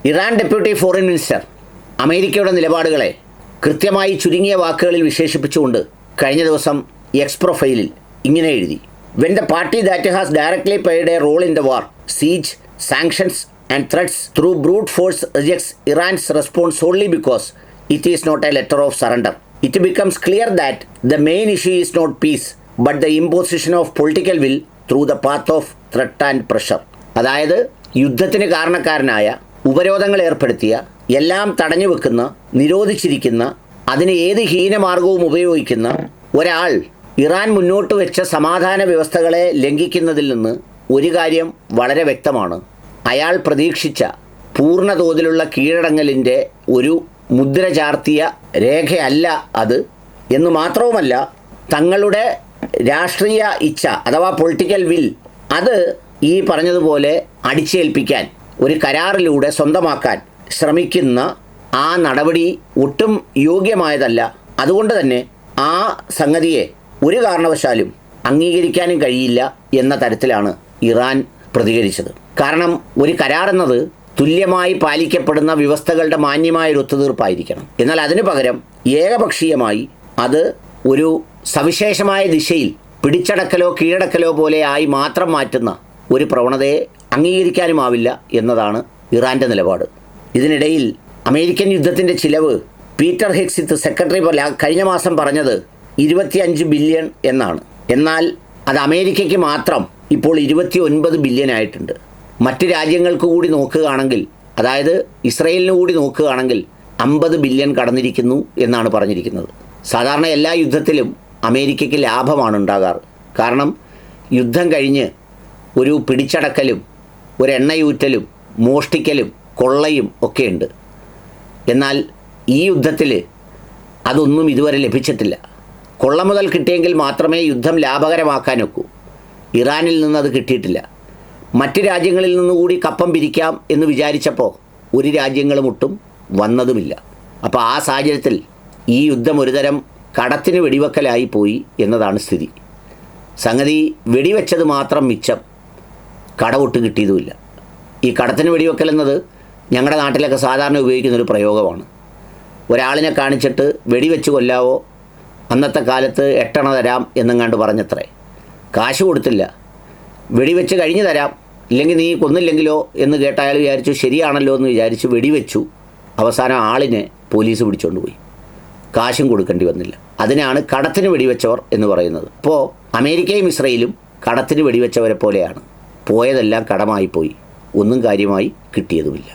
Iran deputy foreign minister അമേരിക്കയുടെ നിലപാടുകളെ കൃത്യമായി ചുരുങ്ങിയ വാക്കുകളിൽ വിശേഷിപ്പിച്ചുകൊണ്ട് കഴിഞ്ഞ ദിവസം എക്സ് പ്രൊഫൈലിൽ ഇങ്ങനെ എഴുതി: when the party that has directly played a role in the war, siege, sanctions and threats through brute force rejects Iran's response only because it is not a letter of surrender, it becomes clear that the main issue is not peace but the imposition of political will through the path of threat and pressure. അതായത് യുദ്ധത്തിന് കാരണക്കാരനായ, ഉപരോധങ്ങൾ ഏർപ്പെടുത്തിയ, എല്ലാം തടഞ്ഞു വെക്കുന്ന, നിരോധിച്ചിരിക്കുന്ന, അതിന് ഏത് ഹീനമാർഗവും ഉപയോഗിക്കുന്ന ഒരാൾ ഇറാൻ മുന്നോട്ട് വെച്ച സമാധാന വ്യവസ്ഥകളെ ലംഘിക്കുന്നതിൽ നിന്ന് ഒരു കാര്യം വളരെ വ്യക്തമാണ്: അയാൾ പ്രതീക്ഷിച്ച പൂർണ്ണ തോതിലുള്ള കീഴടങ്ങലിൻ്റെ ഒരു മുദ്ര ചാർത്തിയ രേഖയല്ല അത് എന്ന് മാത്രവുമല്ല, തങ്ങളുടെ രാഷ്ട്രീയ ഇച്ഛ അഥവാ പൊളിറ്റിക്കൽ വിൽ അത് ഈ പറഞ്ഞതുപോലെ അടിച്ചേൽപ്പിക്കാൻ, ഒരു കരാറിലൂടെ സ്വന്തമാക്കാൻ ശ്രമിക്കുന്ന ആ നടപടി ഒട്ടും യോഗ്യമായതല്ല. അതുകൊണ്ട് തന്നെ ആ സംഗതിയെ ഒരു കാരണവശാലും അംഗീകരിക്കാനും കഴിയില്ല എന്ന തരത്തിലാണ് ഇറാൻ പ്രതികരിച്ചത്. കാരണം ഒരു കരാറെന്നത് തുല്യമായി പാലിക്കപ്പെടുന്ന വ്യവസ്ഥകളുടെ മാന്യമായ ഒരു ഒത്തുതീർപ്പായിരിക്കണം. എന്നാൽ അതിനു പകരം ഏകപക്ഷീയമായി അത് ഒരു സവിശേഷമായ ദിശയിൽ പിടിച്ചടക്കലോ കീഴടക്കലോ പോലെ ആയി മാത്രം മാറ്റുന്ന ഒരു പ്രവണതയെ അംഗീകരിക്കാനുമാവില്ല എന്നതാണ് ഇറാൻ്റെ നിലപാട്. ഇതിനിടയിൽ അമേരിക്കൻ യുദ്ധത്തിൻ്റെ ചിലവ് പീറ്റർ ഹെക്സിത്ത് സെക്രട്ടറി കഴിഞ്ഞ മാസം പറഞ്ഞത് 25 ബില്യൺ എന്നാണ്. എന്നാൽ അത് അമേരിക്കയ്ക്ക് മാത്രം ഇപ്പോൾ 29 ബില്യൺ ആയിട്ടുണ്ട്. മറ്റ് രാജ്യങ്ങൾക്ക് കൂടി നോക്കുകയാണെങ്കിൽ, അതായത് ഇസ്രയേലിന് കൂടി നോക്കുകയാണെങ്കിൽ 50 ബില്യൺ കടന്നിരിക്കുന്നു എന്നാണ് പറഞ്ഞിരിക്കുന്നത്. സാധാരണ എല്ലാ യുദ്ധത്തിലും അമേരിക്കയ്ക്ക് ലാഭമാണ് ഉണ്ടാകാറ്. കാരണം യുദ്ധം കഴിഞ്ഞ് ഒരു പിടിച്ചടക്കലും ഒരു എണ്ണയൂറ്റലും മോഷ്ടിക്കലും കൊള്ളയും ഒക്കെയുണ്ട്. എന്നാൽ ഈ യുദ്ധത്തിൽ അതൊന്നും ഇതുവരെ ലഭിച്ചിട്ടില്ല. കൊള്ള മുതൽ കിട്ടിയെങ്കിൽ മാത്രമേ യുദ്ധം ലാഭകരമാക്കാനൊക്കൂ. ഇറാനിൽ നിന്നത് കിട്ടിയിട്ടില്ല. മറ്റ് രാജ്യങ്ങളിൽ നിന്നുകൂടി കപ്പം പിരിക്കാം എന്ന് വിചാരിച്ചപ്പോൾ ഒരു രാജ്യങ്ങളും ഒട്ടും വന്നതുമില്ല. അപ്പോൾ ആ സാഹചര്യത്തിൽ ഈ യുദ്ധം ഒരുതരം കടത്തിന് വെടിവെക്കലായി പോയി എന്നതാണ് സ്ഥിതി. സംഗതി വെടിവെച്ചത് മാത്രം മിച്ചം, കടവൊട്ട് കിട്ടിയതുമില്ല. ഈ കടത്തിന് വെടിവെക്കൽ എന്നത് ഞങ്ങളുടെ നാട്ടിലൊക്കെ സാധാരണ ഉപയോഗിക്കുന്നൊരു പ്രയോഗമാണ്. ഒരാളിനെ കാണിച്ചിട്ട് വെടിവെച്ച് കൊല്ലാവോ, അന്നത്തെ കാലത്ത് 8 അണ തരാം എന്നെങ്ങാണ്ട് പറഞ്ഞത്രേ. കാശ് കൊടുത്തില്ല, വെടിവെച്ച് കഴിഞ്ഞ് തരാം, ഇല്ലെങ്കിൽ നീ കൊന്നില്ലെങ്കിലോ എന്ന് കേട്ട അയാൾ വിചാരിച്ചു ശരിയാണല്ലോ എന്ന് വിചാരിച്ച് വെടിവെച്ചു. അവസാനം ആളിനെ പോലീസ് പിടിച്ചുകൊണ്ട് പോയി, കാശും കൊടുക്കേണ്ടി വന്നില്ല. അതിനാണ് കടത്തിന് വെടിവെച്ചവർ എന്ന് പറയുന്നത്. അപ്പോൾ അമേരിക്കയും ഇസ്രയേലും കടത്തിന് വെടിവെച്ചവരെ പോലെയാണ്. പോയതെല്ലാം കടമായിപ്പോയി, ഒന്നും കാര്യമായി കിട്ടിയതുമില്ല.